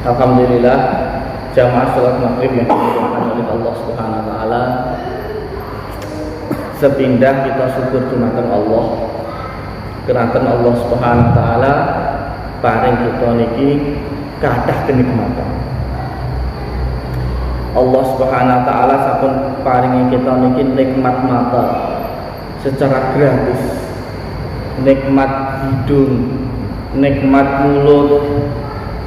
Alhamdulillah, jamaah salat maghrib yang dimuliakan oleh Allah Subhanahu wa taala. Sepindah kita syukur dumateng Allah. Keranten Allah Subhanahu wa taala paring kita niki kathah kenikmatan. Allah Subhanahu wa taala sampun paringi kita niki nikmat mata secara gratis. Nikmat hidung, nikmat mulut,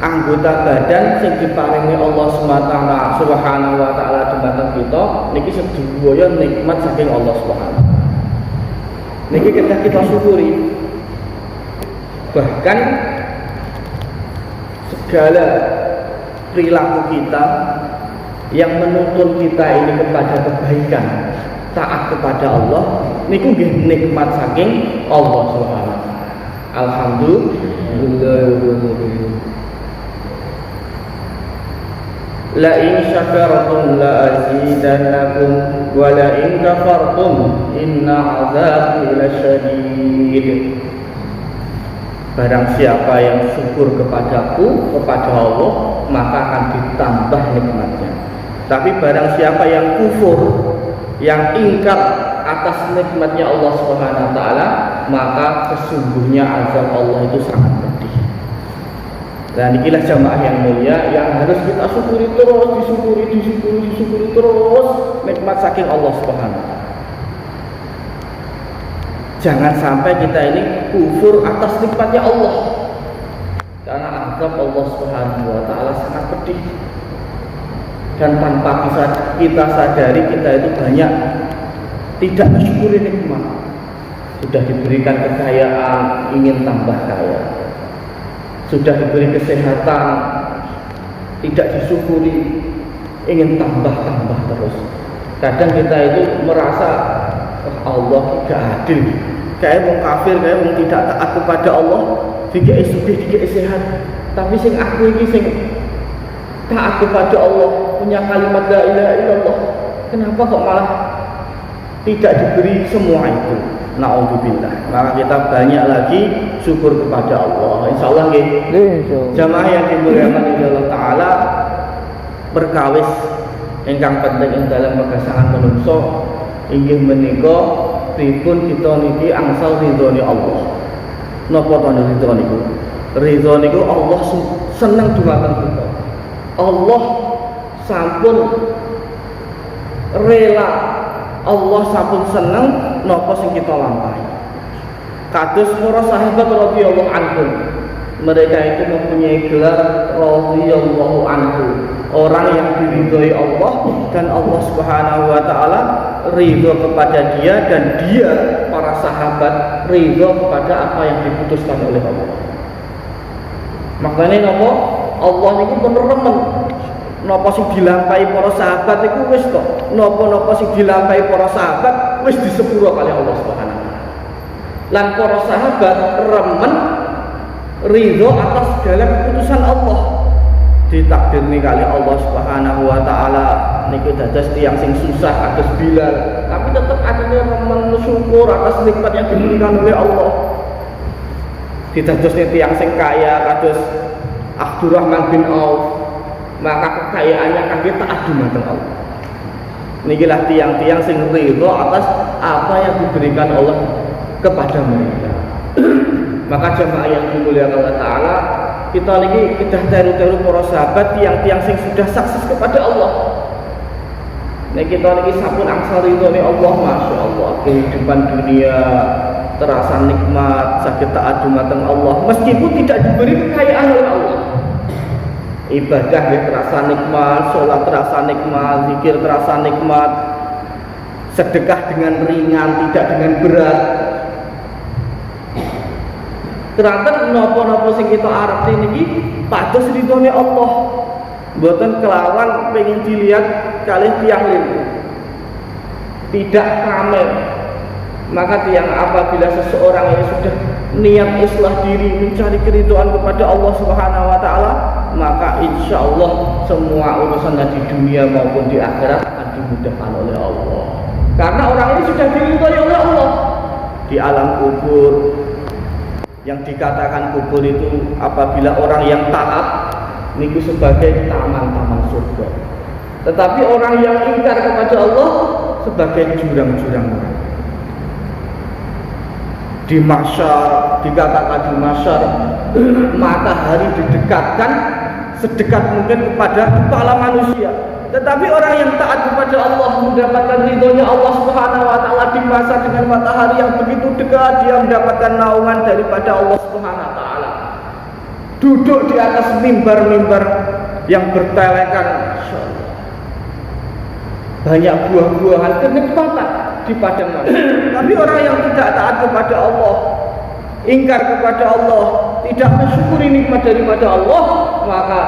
anggota badan sing diparingi Allah Subhanahu wa taala dumateng kita niki sedaya nikmat saking Allah Subhanahu. Niki kita syukuri. Bahkan segala perilaku kita yang menuntun kita ini kepada kebaikan, taat kepada Allah, niku nggih nikmat saking Allah Subhanahu. Alhamdulillah. La in syakartum la azidannakum wa la in kafartum inna 'adzabi lasyadid. Barang siapa yang syukur kepadaku, kepada Allah, maka akan ditambah nikmatnya. Tapi barang siapa yang kufur, yang ingkar atas nikmatnya Allah Subhanahu wa taala, maka sesungguhnya azab Allah itu sangat pedih. Dan inilah jamaah yang mulia yang harus kita syukuri terus, disyukuri terus nikmat saking Allah Subhanahu wa taala. Jangan sampai kita ini kufur atas nikmatnya Allah, karena azab Allah Subhanahu wa taala sangat pedih. Dan tanpa kita sadari, kita itu banyak tidak mensyukuri nikmat. Sudah diberikan kekayaan, ingin tambah kaya. Sudah diberi kesehatan, tidak disyukuri, ingin tambah terus. Kadang kita itu merasa Allah tidak adil, kayak wong kafir, kayak wong tidak taat kepada Allah, dikei sugih, dikei sehat. Tapi sing aku iki sing taat kepada Allah, punya kalimat la ilaha illallah, kenapa kok malah tidak diberi semua itu? Na'udzubillah. Maka kita banyak lagi syukur kepada Allah. Insyaallah nggih. Jamaah yang dimuliakan Allah taala, perkawis ingkang penting ing dalam pagesangan manungsa inggih menika pripun kita niki angsal ridhone Allah. Napa to ridho niku? Ridho niku Allah seneng dumateng kita. Allah sampun rela, Allah sampun seneng napa sing kita lampahi. Kados para sahabat radhiyallahu anhum, mereka itu mempunyai gelar radhiyallahu anhu, orang yang diridhoi Allah, dan Allah Subhanahu wa taala ridho kepada dia, dan dia para sahabat ridho kepada apa yang diputuskan oleh Allah. Maknanya napa? Allah niku bener remen napa sing dilampahi para sahabat iku wis to. Napa-napa sing dilampahi para sahabat wis disepuro kali Allah Subhanahu wa taala. Lan para sahabat remen ridho atas segala keputusan Allah. Ditakdirni kali Allah Subhanahu wa taala niku dados tiyang sing susah kados Bilal, tapi tetap adanya remen syukur atas nikmat yang diberikan oleh Allah. Didadosne tiyang sing kaya kados Abdurrahman bin Auf, maka kekayaannya kaki taat dumateng Allah. Nikilah tiang-tiang sing ridho atas apa yang diberikan Allah kepada mereka. Maka jemaah yang dimuliakan Allah taala, kita lagi kedah teru-teru para sahabat tiang-tiang sing sudah sukses kepada Allah. Nek kita lagi sampun angsal ridhone Allah, masya Allah, kehidupan dunia terasa nikmat, sakit taat dumateng Allah, meskipun tidak diberi kekayaan oleh Allah. Ibadah terasa nikmat, sholat terasa nikmat, zikir terasa nikmat, sedekah dengan ringan, tidak dengan berat. Keranten napa-napa sing kita arep niki pados ridhone Allah. Mboten kelawan pengen dilihat kalih tiyang liya. Tidak pamer. Maka tiang apabila seseorang ini sudah niat islah diri, mencari keridhaan kepada Allah Subhanahu wa taala, maka insya Allah semua urusannya di dunia maupun di akhirat akan dimudahkan oleh Allah. Karena orang ini sudah diridhoi oleh Allah. Di alam kubur, yang dikatakan kubur itu apabila orang yang taat niku sebagai taman-taman surga. Tetapi orang yang ingkar kepada Allah sebagai jurang-jurang neraka. Di mahsyar, dikatakan di mahsyar, matahari didekatkan sedekat mungkin kepada kepala manusia. Tetapi orang yang taat kepada Allah mendapatkan ridhonya Allah Subhanahu wa taala di masa dengan matahari yang begitu dekat, dia mendapatkan naungan daripada Allah Subhanahu wa taala. Duduk di atas mimbar-mimbar yang bertelekan, banyak buah-buahan kenikmatan di padang mahsyar. Tapi orang yang tidak taat kepada Allah, ingkar kepada Allah, tidak mensyukuri nikmat daripada Allah, maka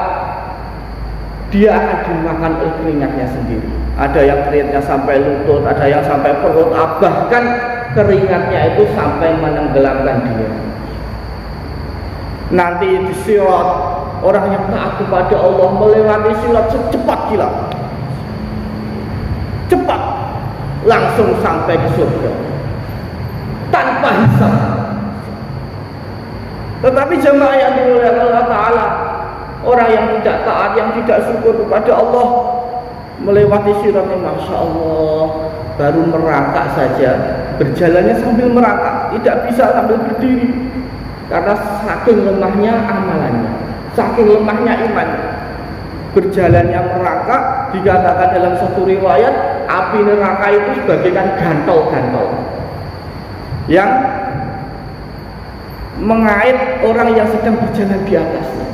dia akan dimakan oleh keringatnya sendiri. Ada yang keringatnya sampai lutut, ada yang sampai perut, bahkan keringatnya itu sampai menenggelamkan dia. Nanti di sirat, orang yang taat kepada Allah melewati sirat secepat kilat, cepat langsung sampai ke surga tanpa hisab. Tetapi jemaah yang dimuliakan Allah Ta'ala, orang yang tidak taat, yang tidak syukur kepada Allah, melewati siratnya Masya Allah, baru merangkak saja, berjalannya sambil merangkak, tidak bisa sambil berdiri, karena saking lemahnya amalannya, saking lemahnya imannya. Berjalannya merangkak, dikatakan dalam satu riwayat, api neraka itu sebagaikan gantol-gantol yang mengait orang yang sedang berjalan di atasnya.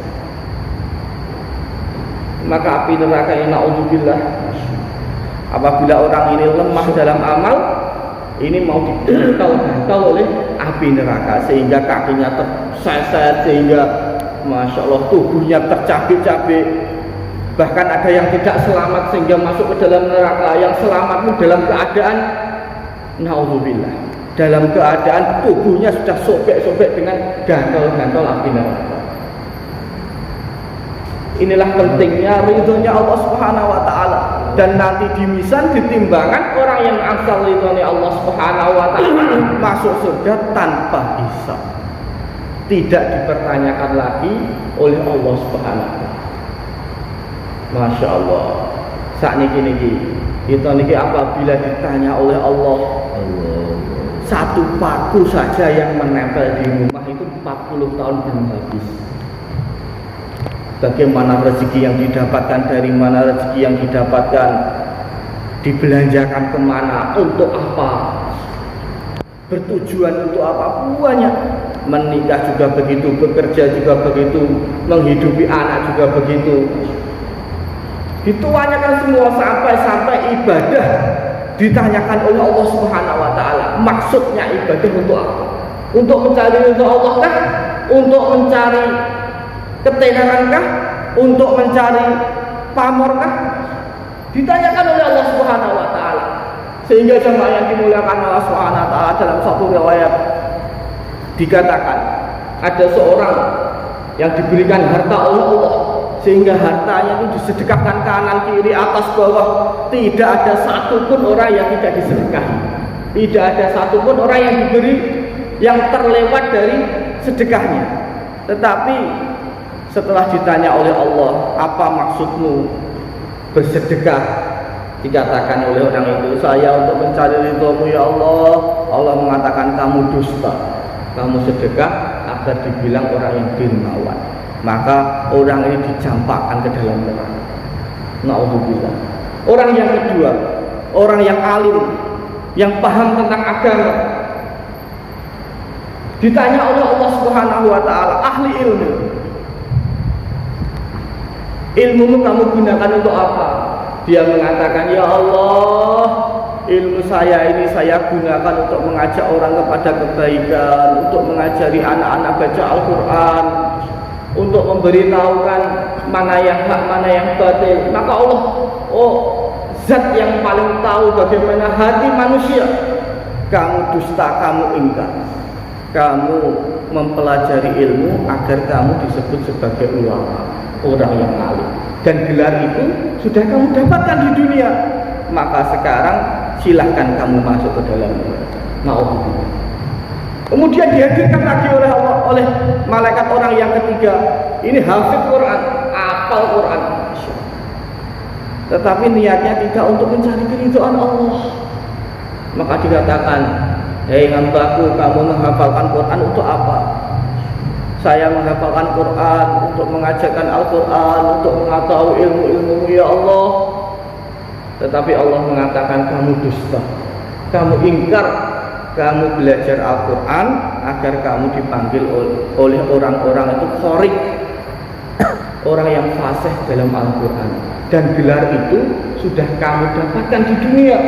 Maka api neraka ini, na'udzubillah, apabila orang ini lemah dalam amal, ini mau digantal-gantal oleh api neraka sehingga kakinya terseset, sehingga Masya Allah tubuhnya tercabik-cabik. Bahkan ada yang tidak selamat sehingga masuk ke dalam neraka. Yang selamat itu dalam keadaan na'udzubillah, dalam keadaan tubuhnya sudah sobek-sobek dengan gantal-gantal api neraka. Inilah pentingnya ridhonya Allah Subhanahu wa taala. Dan nanti di mizan, di timbangan, orang yang asal ridhonya Allah Subhanahu wa taala masuk surga tanpa hisab, tidak dipertanyakan lagi oleh Allah Subhanahu wa taala. Masya Allah. Saat niki kita niki apabila ditanya oleh Allah, satu paku saja yang menempel di rumah itu 40 tahun belum habis. Bagaimana rezeki yang didapatkan, dari mana rezeki yang didapatkan, dibelanjakan kemana, untuk apa, bertujuan untuk apa, banyak. Menikah juga begitu, bekerja juga begitu, menghidupi anak juga begitu. Dituanyakan semua, sampai ibadah ditanyakan oleh Allah Subhanahu wa taala. Maksudnya ibadah untuk apa? Untuk mencari ridho Allah kah? Untuk mencari ketenaran kah? Untuk mencari pamor kah? Ditanyakan oleh Allah Subhanahu wa taala. Sehingga jemaah yang dimuliakan Allah Subhanahu wa taala, dalam satu riwayat dikatakan ada seorang yang diberikan harta oleh Allah, sehingga hartanya itu disedekahkan kanan kiri atas bawah, tidak ada satupun orang yang tidak disedekahi, tidak ada satupun orang yang diberi yang terlewat dari sedekahnya. Tetapi setelah ditanya oleh Allah, apa maksudmu bersedekah, dikatakan oleh orang itu, saya untuk mencari ridhomu ya Allah. Allah mengatakan, kamu dusta, kamu sedekah agar dibilang orang yang dermawan. Maka orang ini dicampakkan ke dalam neraka. Na'udzubillah. Orang yang kedua, orang yang alim, yang paham tentang agama, ditanya oleh Allah Subhanahu wa taala, ahli ilmu, ilmumu kamu gunakan untuk apa? Dia mengatakan, ya Allah, ilmu saya ini saya gunakan untuk mengajak orang kepada kebaikan, untuk mengajari anak-anak baca Al-Quran, untuk memberitahukan mana yang hak, mana yang batil. Maka Allah, zat yang paling tahu bagaimana hati manusia. Kamu dusta, kamu ingkar, kamu mempelajari ilmu agar kamu disebut sebagai ulama, orang yang alim, dan gelar itu sudah kamu dapatkan di dunia. Maka sekarang silahkan kamu masuk ke dalam neraka. Kemudian dihadirkan lagi oleh Allah, oleh malaikat orang yang ketiga. Ini hafid Quran, apal Al-Quran, tetapi niatnya tidak untuk mencari keridhaan Allah. Maka dikatakan, hei hambaku, kamu menghafalkan Quran untuk apa? Saya menghafalkan Quran untuk mengajarkan Al-Quran, untuk mengetahui ilmu-ilmu ya Allah. Tetapi Allah mengatakan kamu dusta, kamu ingkar, kamu belajar Al-Quran agar kamu dipanggil oleh orang-orang itu khorik, orang yang fasih dalam Al-Quran. Dan gelar itu sudah kamu dapatkan di dunia,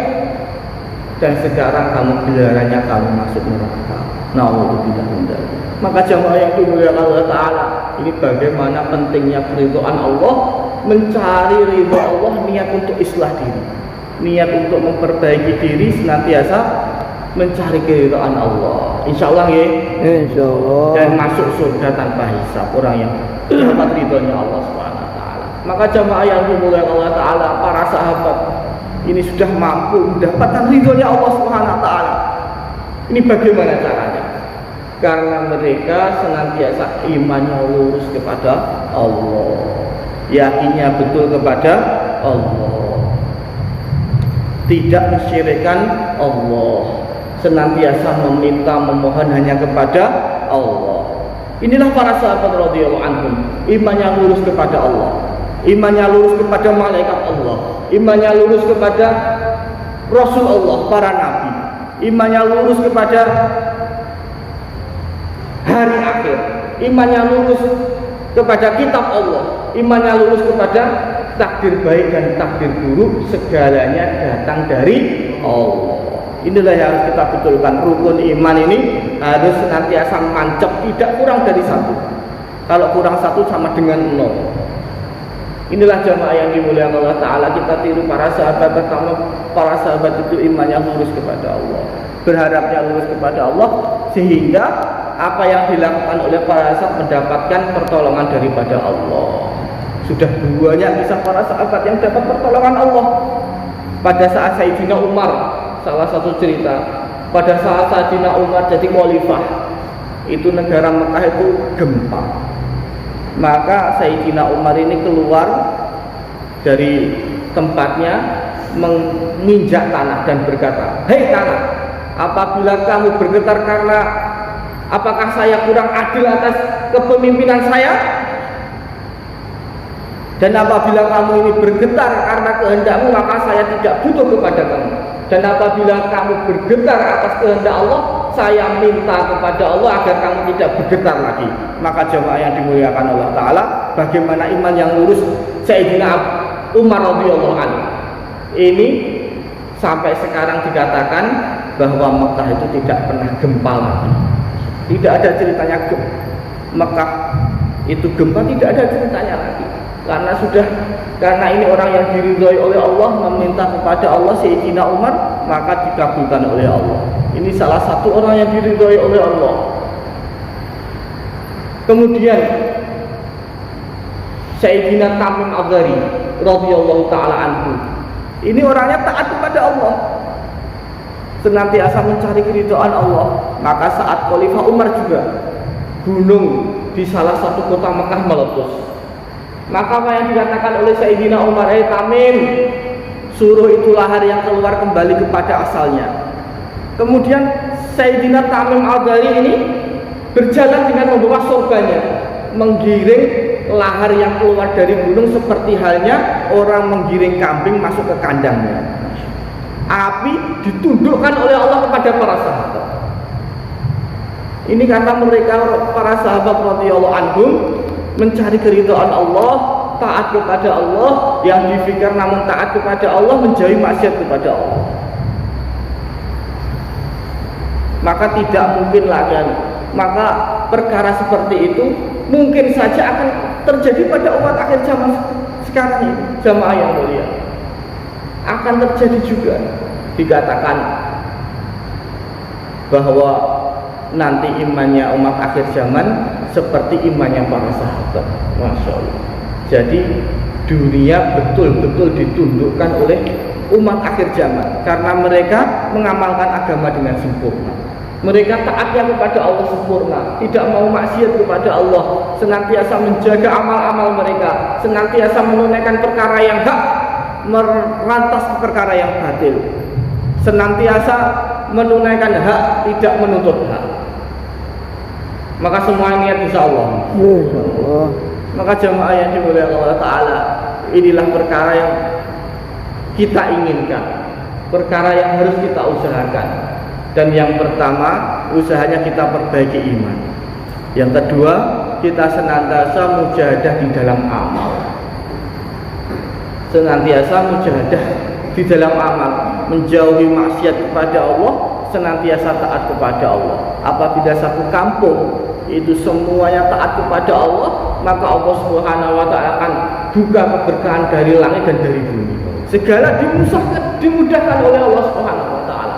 dan sekarang kamu gelarannya kamu masuk neraka. Na'udzubillah min dzalik. Maka jamaah yang dimuliakan Allah Ta'ala, ini bagaimana pentingnya keridhaan Allah, mencari ridha Allah, niat untuk islah diri, niat untuk memperbaiki diri, senantiasa mencari keridhaan Allah. Insya Allah ya, Insya Allah. dan masuk surga tanpa hisab, orang yang dapat ridhonya Allah Subhanahu wa Ta'ala. Maka jamaah yang dimuliakan Allah Ta'ala, para sahabat ini sudah mampu mendapatkan ridhonya Allah Subhanahu wa Ta'ala. Ini bagaimana caranya? Karena mereka senantiasa imannya lurus kepada Allah, yakinnya betul kepada Allah, tidak mensyirikkan Allah, senantiasa meminta memohon hanya kepada Allah. Inilah para sahabat radhiyallahu anhum, imannya lurus kepada Allah, imannya lurus kepada malaikat Allah, imannya lurus kepada Rasul Allah, para nabi, imannya lurus kepada hari akhir, imannya lurus kepada kitab Allah, imannya lurus kepada takdir baik dan takdir buruk, segalanya datang dari Allah. Inilah yang harus kita betulkan. Rukun iman ini harus senantiasa mancap, tidak kurang dari satu. Kalau kurang satu sama dengan nol. Inilah jamaah yang dimuliakan Allah Ta'ala, kita tiru para sahabat. Pertama, para sahabat itu imannya lurus kepada Allah, berharapnya lurus kepada Allah, sehingga apa yang dilakukan oleh para sahabat mendapatkan pertolongan daripada Allah. Sudah banyak kisah para sahabat yang dapat pertolongan Allah. Pada saat Sayyidina Umar, salah satu cerita, pada saat Sayyidina Umar jadi khalifah, itu negara Mekah itu gempa. Maka Sayyidina Umar ini keluar dari tempatnya, menginjak tanah dan berkata, hei tanah, apabila kamu bergetar karena apakah saya kurang adil atas kepemimpinan saya? Dan apabila kamu ini bergetar karena kehendakmu, maka saya tidak butuh kepada kamu. Dan apabila kamu bergetar atas kehendak Allah, saya minta kepada Allah agar kamu tidak bergetar lagi. Maka jemaah yang dimuliakan Allah Ta'ala, bagaimana iman yang lurus Sayyidina Umar radhiyallahu anhu. Ini sampai sekarang dikatakan bahwa Mekah itu tidak pernah gempa lagi. Tidak ada ceritanya Mekah itu gempa, tidak ada ceritanya lagi. Karena ini orang yang diridhoi oleh Allah, meminta kepada Allah Sayyidina Umar, maka dikabulkan oleh Allah. Ini salah satu orang yang diridhoi oleh Allah. Kemudian Sayyidina Tamim Ad-Dari radhiyallahu taala anhu. Ini orangnya taat kepada Allah, senantiasa mencari keridhaan Allah. Maka saat Khalifah Umar juga, gunung di salah satu kota Mekah meletus. Maka apa yang dikatakan oleh Sayyidina Umar, Tamim, suruh itu lahar yang keluar kembali kepada asalnya. Kemudian Sayyidina Tamim Ad-Dari ini berjalan dengan membawa sorbannya, menggiring lahar yang keluar dari gunung seperti halnya orang menggiring kambing masuk ke kandangnya. Api ditundukkan oleh Allah kepada para sahabat. Ini kata mereka, para sahabat radhiyallahu anhum, mencari keridhaan Allah, taat kepada Allah, yang difikir namun taat kepada Allah, menjauhi maksiat kepada Allah. Maka tidak mungkin lagi. Maka perkara seperti itu mungkin saja akan terjadi pada umat akhir zaman sekarang ini, jamaah yang mulia. Akan terjadi juga. Dikatakan bahwa nanti imannya umat akhir zaman seperti imannya para sahabat. Masya Allah. Jadi dunia betul-betul ditundukkan oleh umat akhir zaman karena mereka mengamalkan agama dengan sempurna. Mereka taatnya kepada Allah sempurna, tidak mau maksiat kepada Allah, senantiasa menjaga amal-amal mereka, senantiasa menunaikan perkara yang hak, merantas perkara yang batil, senantiasa menunaikan hak, tidak menuntut hak. Maka semua niat insya Allah. Maka jamaah yang dimuliakan Allah Ta'ala, inilah perkara yang kita inginkan, perkara yang harus kita usahakan. Dan yang pertama, usahanya kita perbaiki iman. Yang kedua, kita senantiasa mujahadah di dalam amal. Senantiasa mujahadah di dalam amal, menjauhi maksiat kepada Allah, senantiasa taat kepada Allah. Apabila satu kampung itu semuanya taat kepada Allah, maka Allah Subhanahu wa Ta'ala akan buka keberkahan dari langit dan dari bumi. Segala dimudahkan oleh Allah Subhanahu wa Ta'ala.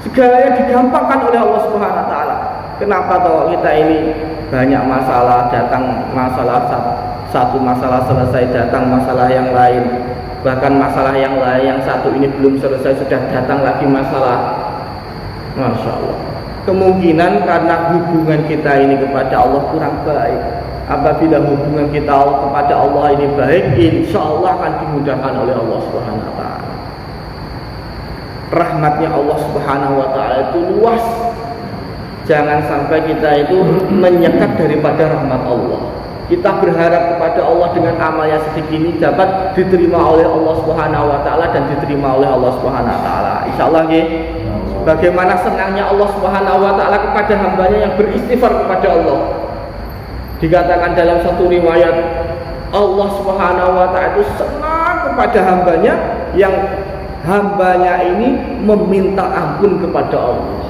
Segalanya digampangkan oleh Allah Subhanahu wa Ta'ala. Kenapa kalau kita ini banyak masalah, datang masalah satu masalah selesai, datang masalah yang lain, bahkan masalah yang lain yang satu ini belum selesai sudah datang lagi masalah. Masya Allah. Kemungkinan karena hubungan kita ini kepada Allah kurang baik. Apabila hubungan kita kepada Allah ini baik, insya Allah akan dimudahkan oleh Allah Subhanahu wa Ta'ala. Rahmatnya Allah Subhanahu wa Ta'ala itu luas. Jangan sampai kita itu menyekat daripada rahmat Allah. Kita berharap kepada Allah dengan amal yang sedikit ini dapat diterima oleh Allah Subhanahu wa Ta'ala dan diterima oleh Allah Subhanahu wa Ta'ala. Insyaallah nggih. Bagaimana senangnya Allah Subhanahu wa Ta'ala kepada hambanya yang beristighfar kepada Allah. Dikatakan dalam satu riwayat, Allah Subhanahu wa Ta'ala itu senang kepada hambanya yang hambanya ini meminta ampun kepada Allah,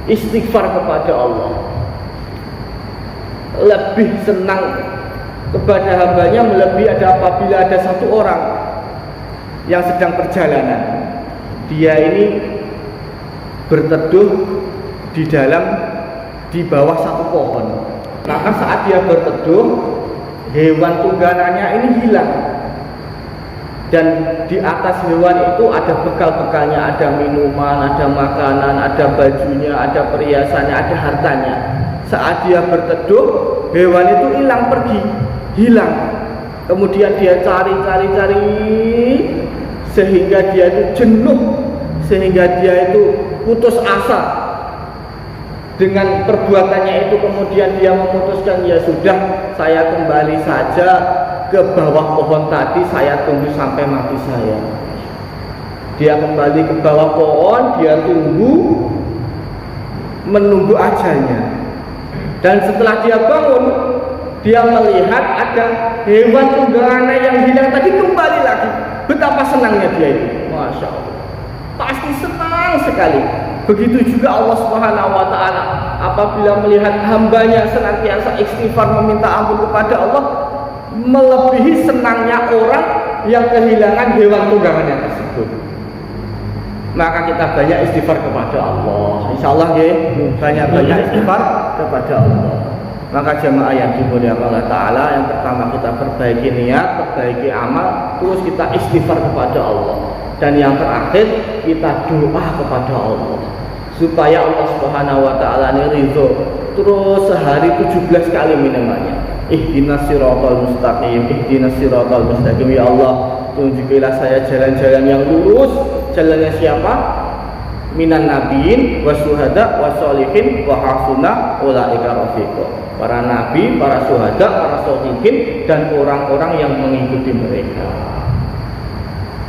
istighfar kepada Allah. Lebih senang kepada hambanya melebihi ada apabila ada satu orang yang sedang perjalanan, dia ini berteduh di bawah satu pohon. Maka saat dia berteduh, hewan tunggangannya ini hilang. Dan di atas hewan itu ada bekal-bekalnya, ada minuman, ada makanan, ada bajunya, ada perhiasannya, ada hartanya. Saat dia berteduh, hewan itu hilang. Kemudian dia cari sehingga dia itu jenuh, sehingga dia itu putus asa dengan perbuatannya itu. Kemudian dia memutuskan, ya sudah, saya kembali saja ke bawah pohon tadi, saya tunggu sampai mati saya. Dia kembali ke bawah pohon, dia menunggu ajalnya. Dan setelah dia bangun, dia melihat ada hewan tunggangannya yang hilang tadi kembali lagi. Betapa senangnya dia itu, Masya Allah. Pasti senang sekali. Begitu juga Allah Subhanahu wa Ta'ala apabila melihat hambanya senantiasa istighfar meminta ampun kepada Allah, melebihi senangnya orang yang kehilangan hewan tunggangannya tersebut. Maka kita banyak istighfar kepada Allah. Insyaallah ya, banyak istighfar kepada Allah. Maka jemaah yang dimuliakan Allah Ta'ala, yang pertama kita perbaiki niat, perbaiki amal, terus kita istighfar kepada Allah. Dan yang terakhir kita doa kepada Allah supaya Allah Subhanahu wa Ta'ala ini ridho. Terus sehari 17 kali minimalnya. Ihdinas siratal mustaqim, ihdinas siratal mustaqim. Ya Allah, tunjukilah saya jalan-jalan yang lurus. Jalannya siapa? Minan nabiyyin wasyuhada wassolihin wa hasuna ulaika rafiqa. Para nabi, para syuhada, para sholihin, dan orang-orang yang mengikuti mereka.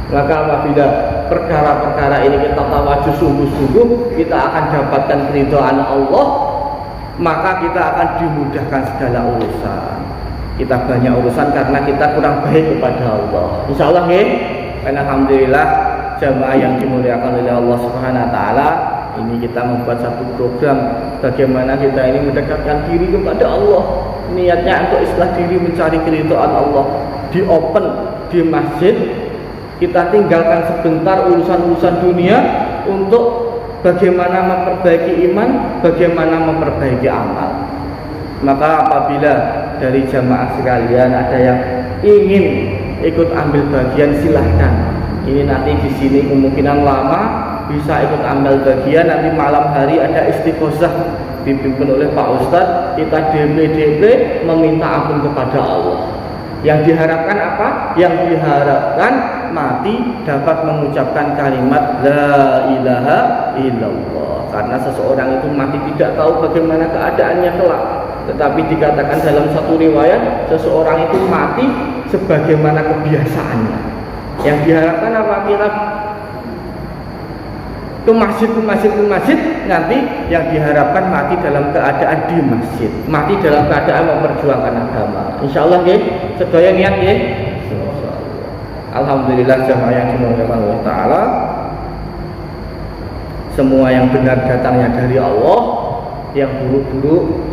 Maka apabila perkara-perkara ini kita tawajuh sungguh-sungguh, kita akan dapatkan keridhaan Allah, maka kita akan dimudahkan segala urusan. Kita banyak urusan karena kita kurang baik kepada Allah. Insyaallah ya. Alhamdulillah jamaah yang dimuliakan oleh Allah Subhanahu wa Ta'ala, ini kita membuat satu program bagaimana kita ini mendekatkan diri kepada Allah. Niatnya untuk islah diri, mencari keridhaan Allah. Di open di masjid, kita tinggalkan sebentar urusan-urusan dunia untuk bagaimana memperbaiki iman, bagaimana memperbaiki amal. Maka apabila dari jamaah sekalian ada yang ingin ikut ambil bagian, silahkan. Ini nanti di sini kemungkinan lama, bisa ikut ambil bagian. Nanti malam hari ada istighosah dipimpin oleh Pak Ustadz. Kita DP meminta ampun kepada Allah. Yang diharapkan apa? Yang diharapkan mati dapat mengucapkan kalimat la ilaha illallah. Karena seseorang itu mati tidak tahu bagaimana keadaannya kelak. Tetapi dikatakan dalam satu riwayat, seseorang itu mati sebagaimana kebiasaannya. Yang diharapkan apa? Kita ke masjid, nanti yang diharapkan mati dalam keadaan di masjid, mati dalam keadaan memperjuangkan agama. Insyaallah nggih, sedaya niat nggih. Alhamdulillah jamaah yang dimuliakan Allah taala. Semua yang benar datangnya dari Allah, yang buruk-buruk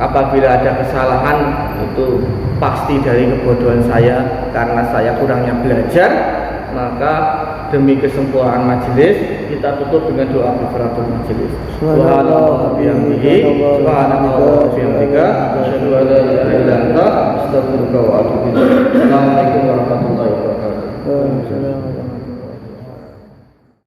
apabila ada kesalahan itu pasti dari kebodohan saya karena saya kurangnya belajar. Maka demi kesempurnaan majelis kita tutup dengan doa kafaratul majelis. Subhanallah bihamdihi, subhanallah wa bihamdika, asyhadu an la ilaha illa anta, astaghfiruka wa atubu ilaik. Assalamualaikum warahmatullahi wabarakatuh.